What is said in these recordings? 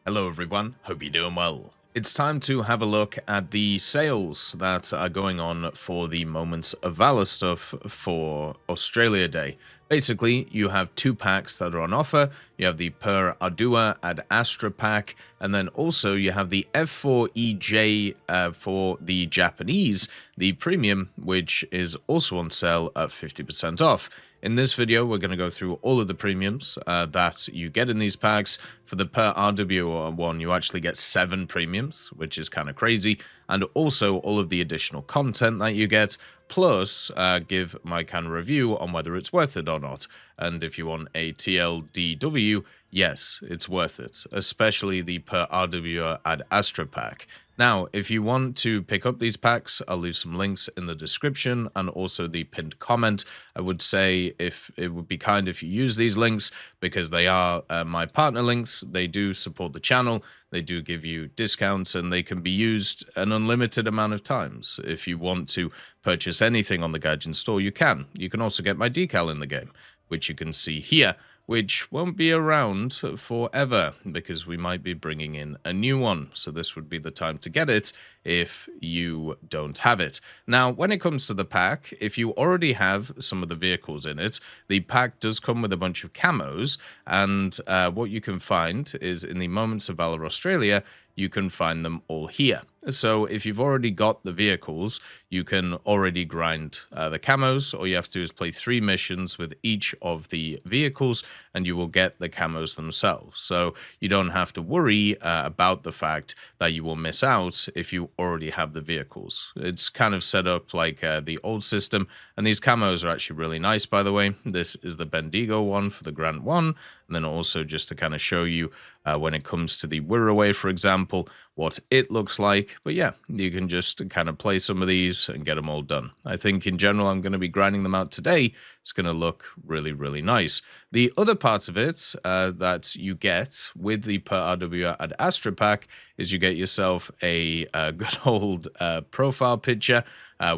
Hello everyone, hope you're doing well. It's time to have a look at the sales that are going on for the Moments of Valor stuff for Australia Day. Basically, you have two packs that are on offer. You have the Per Ardua Ad Astra pack, and then also you have the F4EJ for the Japanese, the premium, which is also on sale at 50% off. In this video, we're going to go through all of the premiums that you get in these packs. For the Per RW one, you actually get 7 premiums, which is kind of crazy, and also all of the additional content that you get, plus give my kind of review on whether it's worth it or not. And if you want a TLDW, yes, it's worth it, especially the Per RW Ad Astra pack. Now, if you want to pick up these packs, I'll leave some links in the description and also the pinned comment. I would say if it would be kind if you use these links because they are my partner links. They do support the channel. They do give you discounts and they can be used an unlimited amount of times. If you want to purchase anything on the Gaijin store, you can. You can also get my decal in the game, which you can see here, which won't be around forever because we might be bringing in a new one. So this would be the time to get it if you don't have it. Now, when it comes to the pack, if you already have some of the vehicles in it, the pack does come with a bunch of camos. And what you can find is in the Moments of Valor Australia, you can find them all here. So if you've already got the vehicles, you can already grind the camos. All you have to do is play 3 missions with each of the vehicles and you will get the camos themselves. So you don't have to worry about the fact that you will miss out if you already have the vehicles. It's kind of set up like the old system, and these camos are actually really nice, by the way. This is the Bendigo one for the Grant 1, and then also just to kind of show you when it comes to the Wirraway, for example, what it looks like. But yeah, you can just kind of play some of these and get them all done. I think in general, I'm going to be grinding them out today. It's going to look really, really nice. The other part of it that you get with the Per RW Ad Astra pack is you get yourself a good old profile picture,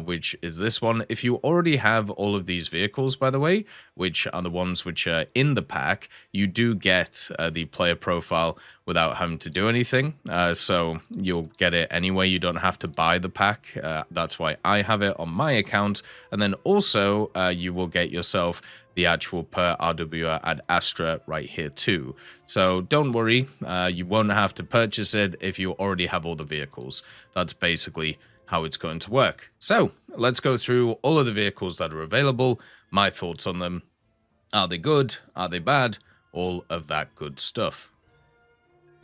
which is this one. If you already have all of these vehicles, by the way, which are the ones which are in the pack, you do get the player profile without having to do anything. So you'll get it anyway. You don't have to buy the pack. That's why I have it on my account. And then also you will get yourself the actual Per RW Ad Astra right here too. So don't worry, you won't have to purchase it if you already have all the vehicles. That's basically how it's going to work. So let's go through all of the vehicles that are available, my thoughts on them. Are they good? Are they bad? All of that good stuff.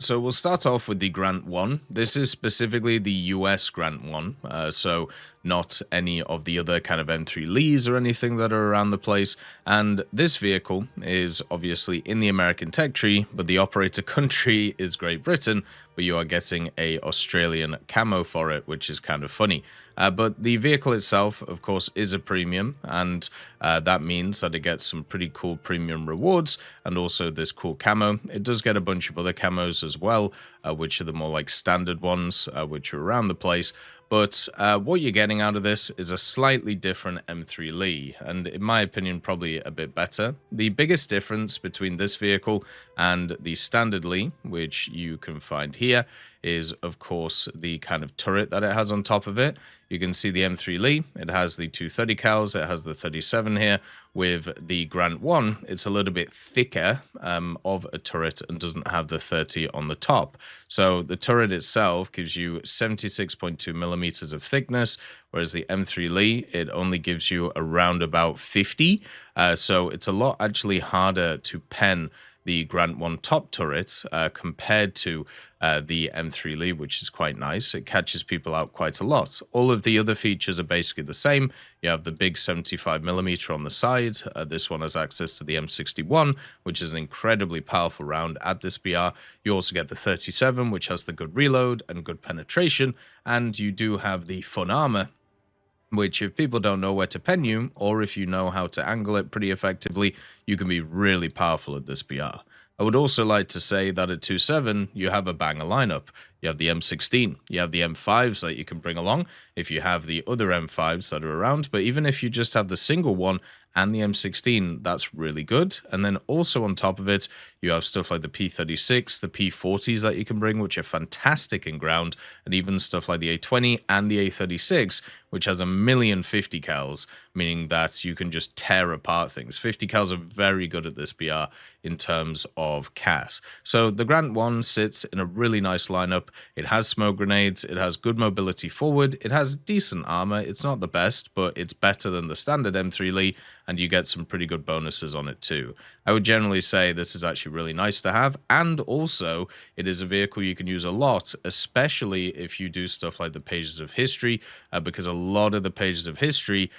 So we'll start off with the Grant 1. This is specifically the US Grant 1, so not any of the other kind of M3 Lees or anything that are around the place. And this vehicle is obviously in the American tech tree, but the operator country is Great Britain, but you are getting a Australian camo for it, which is kind of funny. But the vehicle itself, of course, is a premium, and that means that it gets some pretty cool premium rewards and also this cool camo. It does get a bunch of other camos as well, which are the more like standard ones, which are around the place. But what you're getting out of this is a slightly different M3 Lee, and in my opinion, probably a bit better. The biggest difference between this vehicle and the standard Lee, which you can find here, is of course the kind of turret that it has on top of it. You can see the M3 Lee, it has the 230 cals, it has the 37 here. With the Grant 1, it's a little bit thicker of a turret and doesn't have the 30 on the top. So the turret itself gives you 76.2 millimeters of thickness, whereas the M3 Lee, it only gives you around about 50. So it's a lot actually harder to pen the Grant 1 top turret compared to the M3 Lee, which is quite nice. It catches people out quite a lot. All of the other features are basically the same. You have the big 75mm on the side. This one has access to the M61, which is an incredibly powerful round at this BR. You also get the 37, which has the good reload and good penetration. And you do have the fun armor, which if people don't know where to pen you, or if you know how to angle it pretty effectively, you can be really powerful at this BR. I would also like to say that at 2.7, you have a banger lineup. You have the M16, you have the M5s that you can bring along if you have the other M5s that are around. But even if you just have the single one and the M16, that's really good. And then also on top of it, you have stuff like the P36, the P40s that you can bring, which are fantastic in ground, and even stuff like the A20 and the A36, which has a million 50 cals, meaning that you can just tear apart things. 50 cals are very good at this BR in terms of CAS. So the Grant 1 sits in a really nice lineup. It has smoke grenades, it has good mobility forward, it has decent armor. It's not the best, but it's better than the standard M3 Lee, and you get some pretty good bonuses on it too. I would generally say this is actually really nice to have, and also it is a vehicle you can use a lot, especially if you do stuff like the pages of history, because a lot of the pages of history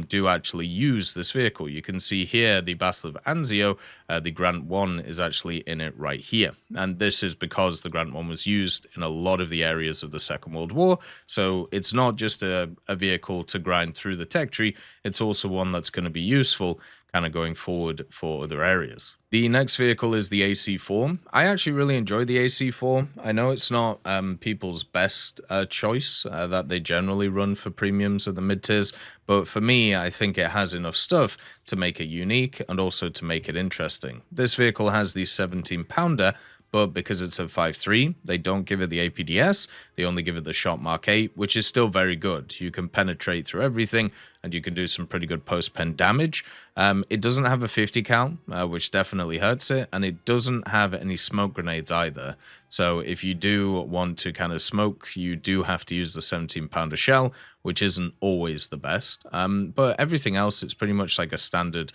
do actually use this vehicle. You can see here the Battle of Anzio, the Grant 1 is actually in it right here, and this is because the Grant 1 was used in a lot of the areas of the Second World War, so it's not just a vehicle to grind through the tech tree, it's also one that's going to be useful kind of going forward for other areas. The next vehicle is the AC4. I actually really enjoy the AC4. I know it's not people's best choice that they generally run for premiums of the mid-tiers, but for me, I think it has enough stuff to make it unique and also to make it interesting. This vehicle has the 17-pounder, but because it's a 5.3, they don't give it the APDS, they only give it the Shot Mark 8, which is still very good. You can penetrate through everything, and you can do some pretty good post-pen damage. It doesn't have a 50 cal, which definitely hurts it, and it doesn't have any smoke grenades either. So if you do want to kind of smoke, you do have to use the 17-pounder shell, which isn't always the best. But everything else, it's pretty much like a standard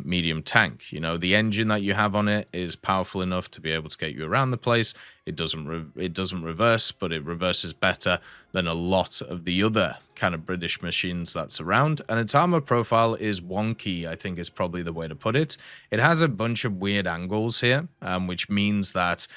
medium tank. You know, the engine that you have on it is powerful enough to be able to get you around the place. It doesn't reverse, but it reverses better than a lot of the other kind of British machines that's around. And its armor profile is wonky, I think is probably the way to put it. It has a bunch of weird angles here, which means that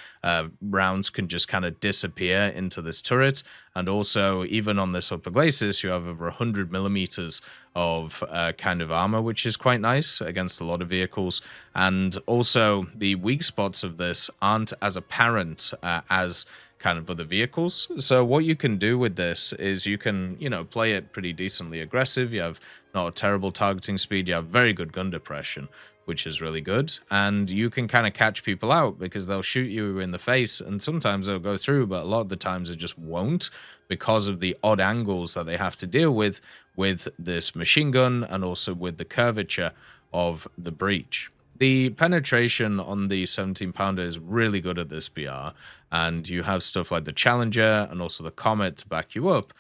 rounds can just kind of disappear into this turret. And also, even on this upper glacis, you have over 100 millimeters of kind of armor, which is quite nice against a lot of vehicles. And also, the weak spots of this aren't as apparent as kind of other vehicles. So what you can do with this is you can, you know, play it pretty decently aggressive. You have not a terrible targeting speed. You have very good gun depression, which is really good. And you can kind of catch people out because they'll shoot you in the face, and sometimes they'll go through, but a lot of the times it just won't because of the odd angles that they have to deal with this machine gun and also with the curvature of the breech. The penetration on the 17-pounder is really good at this BR, and you have stuff like the Challenger and also the Comet to back you up,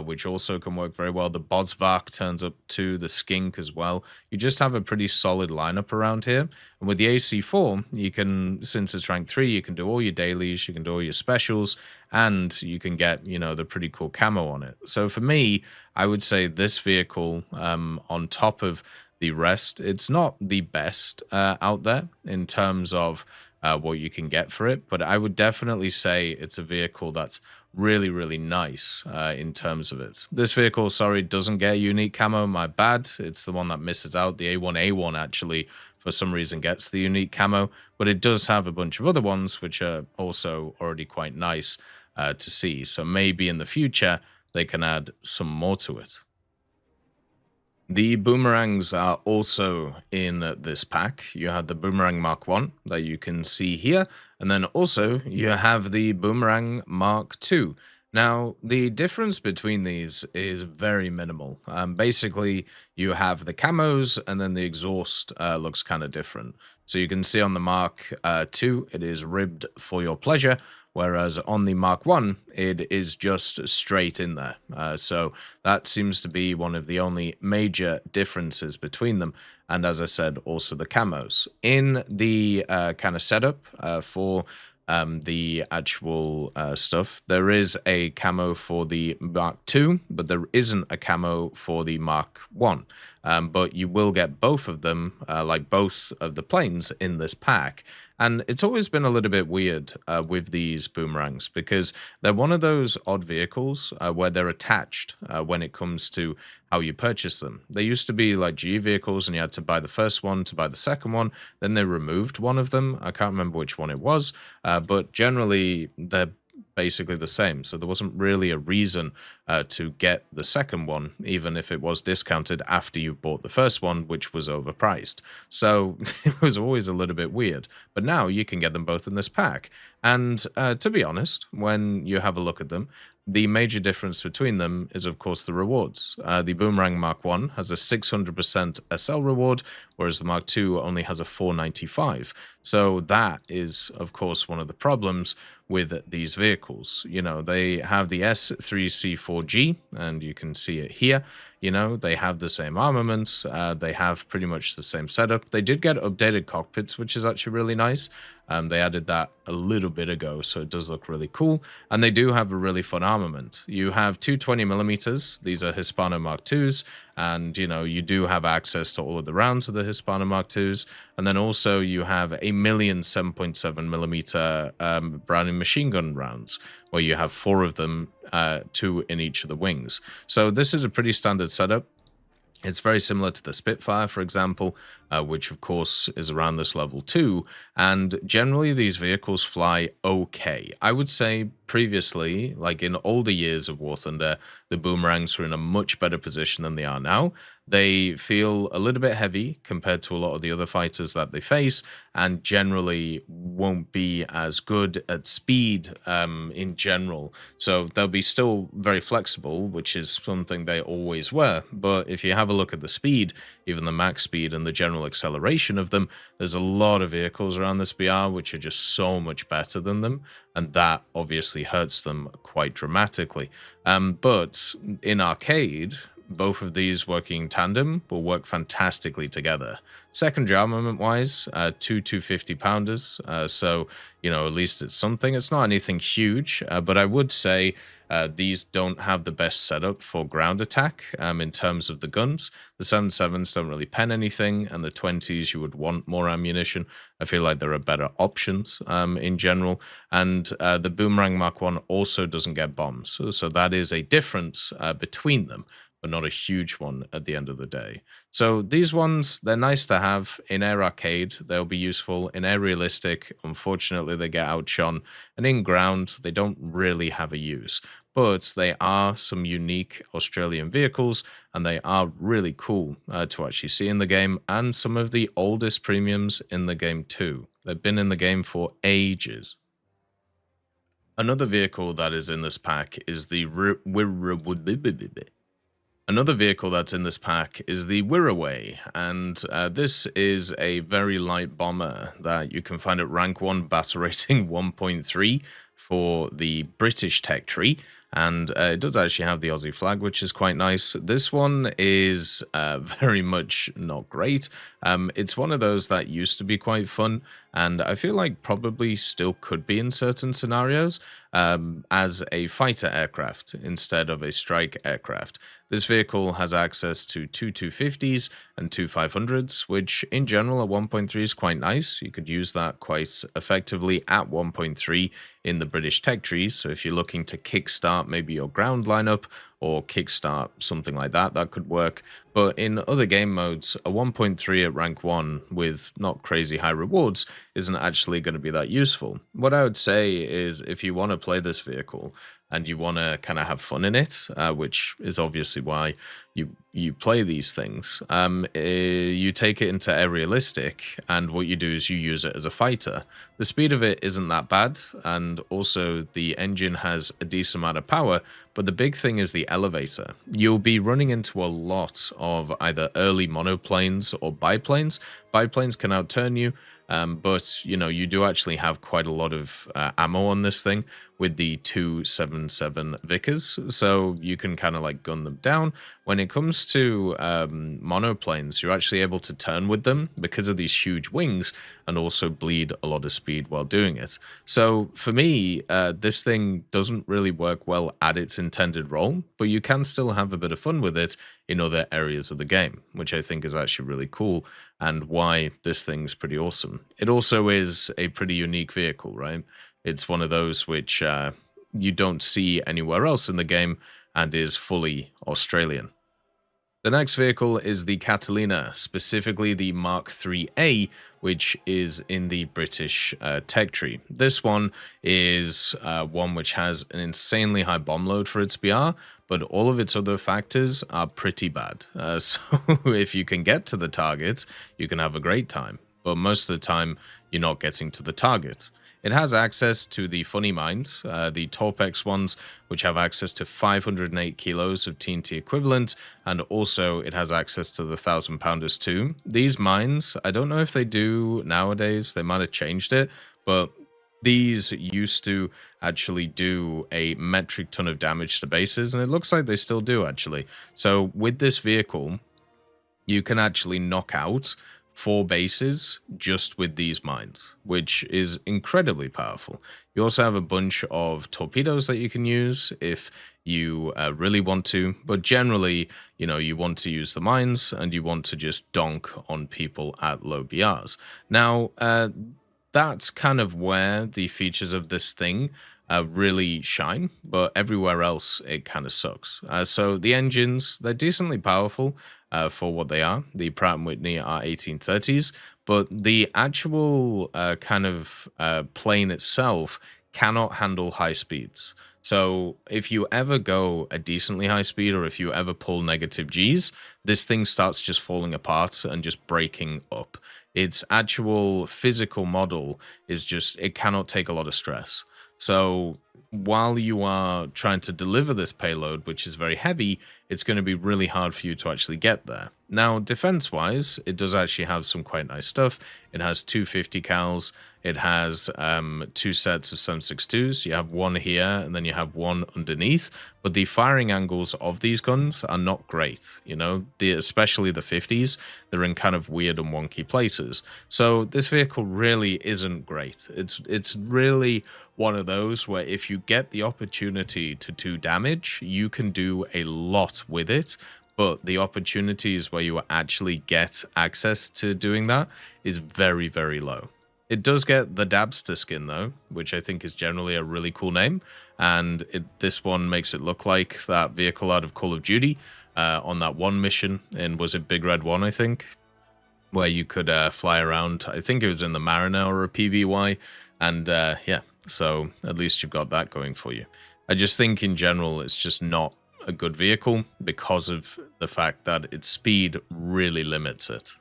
which also can work very well. The Bodsvark turns up to the Skink as well. You just have a pretty solid lineup around here. And with the AC4, you can, since it's rank 3, you can do all your dailies, you can do all your specials, and you can get, you know, the pretty cool camo on it. So for me, I would say this vehicle, on top of the rest, it's not the best out there in terms of what you can get for it, but I would definitely say it's a vehicle that's really, really nice in terms of it. This vehicle, sorry, doesn't get a unique camo, my bad. It's the one that misses out. The A1A1 actually, for some reason, gets the unique camo, but it does have a bunch of other ones, which are also already quite nice to see. So maybe in the future, they can add some more to it. The Boomerangs are also in this pack. You have the Boomerang Mark 1 that you can see here, and then also you have the Boomerang Mark 2. Now, the difference between these is very minimal. Basically, you have the camos, and then the exhaust looks kind of different. So you can see on the Mark 2, it is ribbed for your pleasure, whereas on the Mark 1, it is just straight in there. So that seems to be one of the only major differences between them. And as I said, also the camos. In the kind of setup for the actual stuff, there is a camo for the Mark 2, but there isn't a camo for the Mark 1. But you will get both of them, like both of the planes in this pack. And it's always been a little bit weird with these Boomerangs because they're one of those odd vehicles where they're attached when it comes to how you purchase them. They used to be like GE vehicles and you had to buy the first one to buy the second one. Then they removed one of them. I can't remember which one it was, but generally they're basically the same. So there wasn't really a reason to get the second one, even if it was discounted after you bought the first one, which was overpriced. So it was always a little bit weird. But now you can get them both in this pack. And to be honest, when you have a look at them, the major difference between them is, of course, the rewards. The Boomerang Mark 1 has a 600% SL reward, whereas the Mark 2 only has a 495. So that is, of course, one of the problems with these vehicles. You know, they have the S3C4G, and you can see it here. You know, they have the same armaments, they have pretty much the same setup. They did get updated cockpits, which is actually really nice. They added that a little bit ago, so it does look really cool. And they do have a really fun armament. You have two 20mm. These are Hispano Mark 2s, and, you know, you do have access to all of the rounds of the Hispano Mark 2s. And then also you have a million 7.7mm Browning machine gun rounds, where you have 4 of them, 2 in each of the wings. So this is a pretty standard setup. It's very similar to the Spitfire, for example, which of course is around this level too, and generally these vehicles fly okay. I would say previously, like in older years of War Thunder, the Boomerangs were in a much better position than they are now. They feel a little bit heavy compared to a lot of the other fighters that they face, and generally won't be as good at speed in general. So they'll be still very flexible, which is something they always were. But if you have a look at the speed, even the max speed and the general acceleration of them, there's a lot of vehicles around this BR which are just so much better than them, and that obviously hurts them quite dramatically. But in arcade, both of these working in tandem will work fantastically together. Secondary armament wise, 250 pounders, so you know, at least it's something. It's not anything huge, but I would say these don't have the best setup for ground attack in terms of the guns. The 7.7s don't really pen anything, and the 20s you would want more ammunition. I feel like there are better options in general, and the Boomerang Mark 1 also doesn't get bombs, so that is a difference between them, but not a huge one at the end of the day. So these ones, they're nice to have. In Air Arcade, they'll be useful. In Air Realistic, unfortunately, they get outshone. And in Ground, they don't really have a use. But they are some unique Australian vehicles, and they are really cool to actually see in the game, and some of the oldest premiums in the game too. They've been in the game for ages. Another vehicle that is in this pack is the Another vehicle that's in this pack is the Wirraway, and this is a very light bomber that you can find at rank 1 battle rating 1.3 for the British tech tree, and it does actually have the Aussie flag, which is quite nice. This one is very much not great. It's one of those that used to be quite fun, and I feel like probably still could be in certain scenarios as a fighter aircraft instead of a strike aircraft. This vehicle has access to two 250s and two 500s, which in general at 1.3 is quite nice. You could use that quite effectively at 1.3 in the British tech trees. So if you're looking to kickstart maybe your ground lineup or kickstart something like that, that could work. But in other game modes, a 1.3 at rank 1 with not crazy high rewards isn't actually going to be that useful. What I would say is if you want to play this vehicle and you want to kind of have fun in it, which is obviously why you play these things, you take it into Air Realistic, and what you do is you use it as a fighter. The speed of it isn't that bad, and also the engine has a decent amount of power, but the big thing is the elevator. You'll be running into a lot of either early monoplanes or biplanes. Biplanes can outturn you, but you know, you do actually have quite a lot of ammo on this thing with the 277 Vickers, so you can kind of like gun them down. When it comes to monoplanes, you're actually able to turn with them because of these huge wings and also bleed a lot of speed while doing it. So for me, this thing doesn't really work well at its intended role, but you can still have a bit of fun with it in other areas of the game, which I think is actually really cool and why this thing's pretty awesome. It also is a pretty unique vehicle, right? It's one of those which you don't see anywhere else in the game and is fully Australian. The next vehicle is the Catalina, specifically the Mark 3A, which is in the British tech tree. This one is one which has an insanely high bomb load for its BR, but all of its other factors are pretty bad. So if you can get to the target, you can have a great time, but most of the time you're not getting to the target. It has access to the funny mines, the Torpex ones, which have access to 508 kilos of TNT equivalent, and also it has access to the 1,000 pounders too. These mines, I don't know if they do nowadays, they might have changed it, but these used to actually do a metric ton of damage to bases, and it looks like they still do actually. So with this vehicle, you can actually knock out 4 bases just with these mines, which is incredibly powerful. You also have a bunch of torpedoes that you can use if you really want to, but generally, you know, you want to use the mines and you want to just donk on people at low BRs. Now, that's kind of where the features of this thing really shine, but everywhere else it kind of sucks. So the engines, they're decently powerful for what they are. The Pratt & Whitney are 1830s, but the actual kind of plane itself cannot handle high speeds. So if you ever go a decently high speed, or if you ever pull negative Gs, this thing starts just falling apart and just breaking up. Its actual physical model is just, it cannot take a lot of stress. So while you are trying to deliver this payload, which is very heavy, it's going to be really hard for you to actually get there. Now, defense-wise, it does actually have some quite nice stuff. It has 250 cals. It has 2 sets of 7.62s. You have one here, and then you have one underneath. But the firing angles of these guns are not great. You know, especially the 50s, they're in kind of weird and wonky places. So this vehicle really isn't great. It's really one of those where if you get the opportunity to do damage, you can do a lot with it, but the opportunities where you actually get access to doing that is very, very low. It does get the Dabster skin though, which I think is generally a really cool name, and this one makes it look like that vehicle out of Call of Duty on that one mission, and was it Big Red 1, I think, where you could fly around. I think it was in the Mariner or a PBY, and yeah, so at least you've got that going for you. I just think in general it's just not a good vehicle because of the fact that its speed really limits it.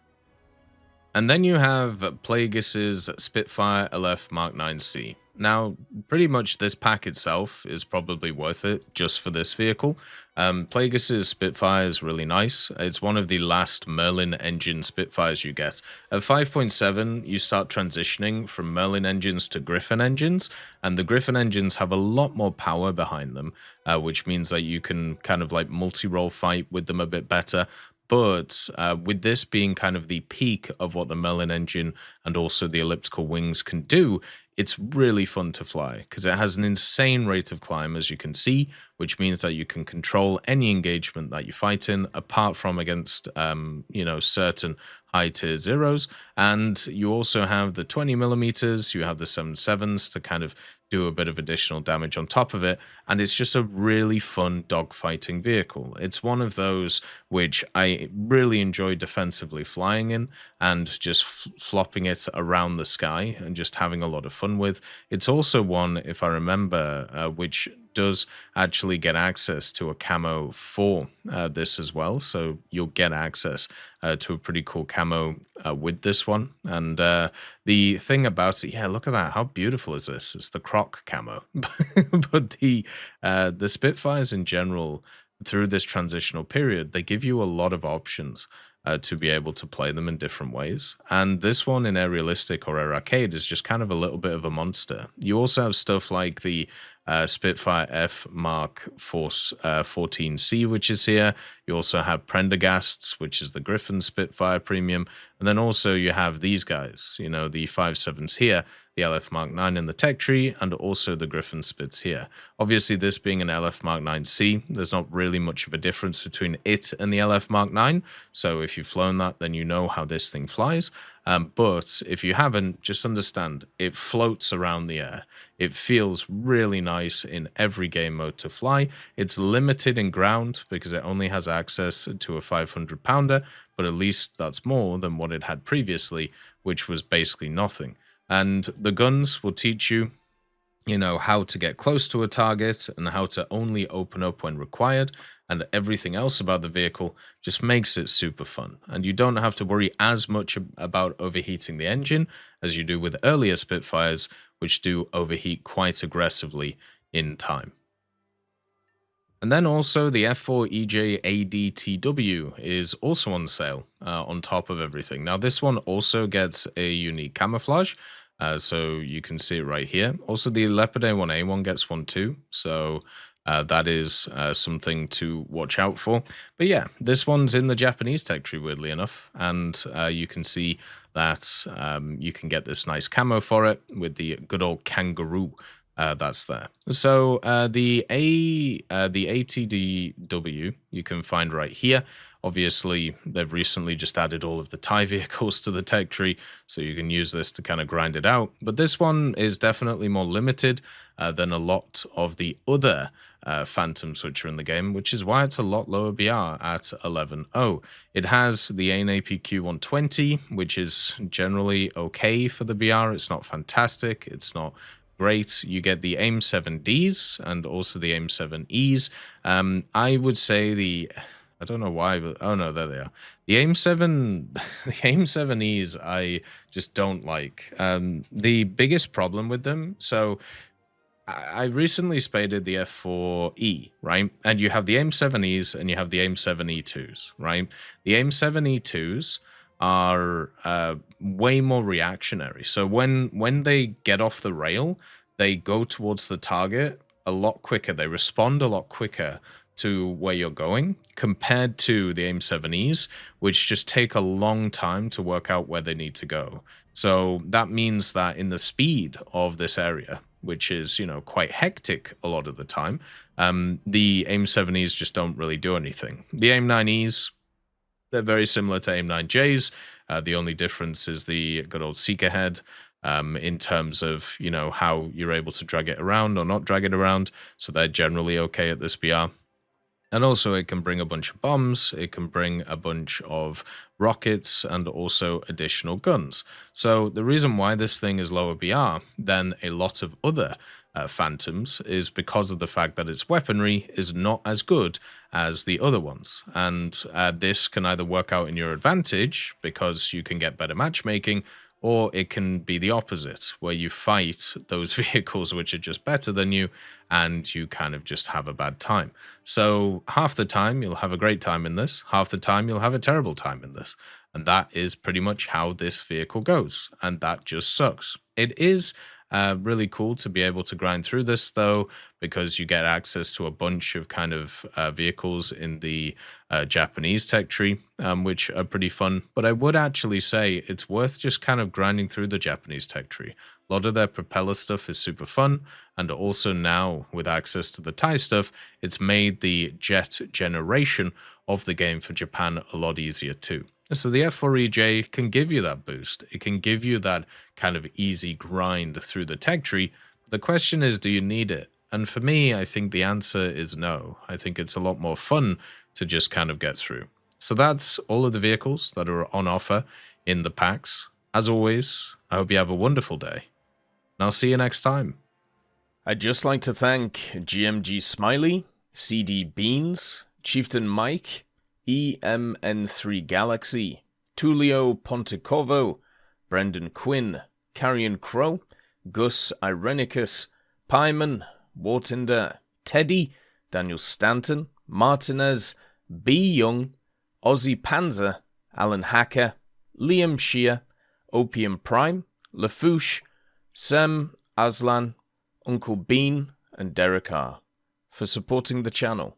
And then you have Plagueis's Spitfire LF Mk.IXC. Now, pretty much this pack itself is probably worth it just for this vehicle. Plagueis's Spitfire is really nice. It's one of the last Merlin engine Spitfires you get. At 5.7, you start transitioning from Merlin engines to Griffin engines, and the Griffin engines have a lot more power behind them, which means that you can kind of like multi-role fight with them a bit better. But with this being kind of the peak of what the Merlin engine and also the elliptical wings can do, it's really fun to fly because it has an insane rate of climb, as you can see, which means that you can control any engagement that you fight in, apart from against, you know, certain high tier zeros. And you also have the 20mm, you have the 7.7s to kind of do a bit of additional damage on top of it, and it's just a really fun dogfighting vehicle. It's one of those which I really enjoy defensively flying in and just flopping it around the sky and just having a lot of fun with. It's also one, if I remember, which does actually get access to a camo for this as well, so you'll get access to a pretty cool camo with this one. And the thing about it, yeah, look at that, how beautiful is this? It's the croc camo. But the Spitfires in general, through this transitional period, they give you a lot of options to be able to play them in different ways. And this one in Aerialistic or Air Arcade is just kind of a little bit of a monster. You also have stuff like the Spitfire F Mk.14C, which is here. You also have Prendergasts, which is the Griffin Spitfire Premium. And then also you have these guys, you know, the 5.7s here, the LF Mk.IX in the tech tree, and also the Griffin Spits here. Obviously, this being an LF Mk.IXC, there's not really much of a difference between it and the LF Mk.IX. So if you've flown that, then you know how this thing flies. But if you haven't, just understand, it floats around the air. It feels really nice in every game mode to fly. It's limited in ground because it only has access to a 500 pounder, but at least that's more than what it had previously, which was basically nothing. And the guns will teach you, how to get close to a target and how to only open up when required, and everything else about the vehicle just makes it super fun. And you don't have to worry as much about overheating the engine as you do with earlier Spitfires, which do overheat quite aggressively in time. And then also the F4EJ ADTW is also on sale on top of everything. Now this one also gets a unique camouflage, so you can see it right here. Also the Leopard A1A1 gets one too, so that is something to watch out for. But yeah, this one's in the Japanese tech tree, weirdly enough, and you can see that you can get this nice camo for it with the good old kangaroo. That's there. So the ATDW you can find right here. Obviously, they've recently just added all of the Thai vehicles to the tech tree, so you can use this to kind of grind it out. But this one is definitely more limited than a lot of the other Phantoms which are in the game, which is why it's a lot lower BR at 11.0. It has the APQ 120, which is generally okay for the BR. It's not fantastic. It's not great. You get the AIM 7Ds and also the AIM 7Es. I would say I don't know why, but oh no, there they are. The AIM 7Es I just don't like. The biggest problem with them, so I recently spaded the F4E, right? And you have the AIM 7Es and you have the AIM 7E2s, right? The AIM 7E2s are way more reactionary. So when they get off the rail, they go towards the target a lot quicker. They respond a lot quicker to where you're going compared to the AIM 7Es, which just take a long time to work out where they need to go. So that means that in the speed of this area, which is, quite hectic a lot of the time, the AIM 7Es just don't really do anything. The AIM 9Es, they're very similar to AIM 9Js. The only difference is the good old seeker head in terms of, how you're able to drag it around or not drag it around. So they're generally okay at this BR. And also it can bring a bunch of bombs, it can bring a bunch of rockets, and also additional guns. So the reason why this thing is lower BR than a lot of other Phantoms is because of the fact that its weaponry is not as good as the other ones. And this can either work out in your advantage because you can get better matchmaking, or it can be the opposite, where you fight those vehicles which are just better than you, and you kind of just have a bad time. So half the time you'll have a great time in this, half the time you'll have a terrible time in this. And that is pretty much how this vehicle goes, and that just sucks. It is really cool to be able to grind through this though, because you get access to a bunch of kind of vehicles in the Japanese tech tree, which are pretty fun. But I would actually say it's worth just kind of grinding through the Japanese tech tree. A lot of their propeller stuff is super fun, and also now with access to the Thai stuff, it's made the jet generation of the game for Japan a lot easier too. So the F4EJ can give you that boost. It can give you that kind of easy grind through the tech tree. The question is, do you need it? And for me, I think the answer is no. I think it's a lot more fun to just kind of get through. So that's all of the vehicles that are on offer in the packs. As always, I hope you have a wonderful day, and I'll see you next time. I'd just like to thank GMG Smiley, CD Beans, Chieftain Mike, EMN3 Galaxy, Tulio Pontecorvo, Brendan Quinn, Carrion Crow, Gus Irenicus, Pyman, Wartinder, Teddy, Daniel Stanton, Martinez, B. Young, Ozzy Panzer, Alan Hacker, Liam Shear, Opium Prime, Lafouche, Sem, Aslan, Uncle Bean, and Derek R. for supporting the channel.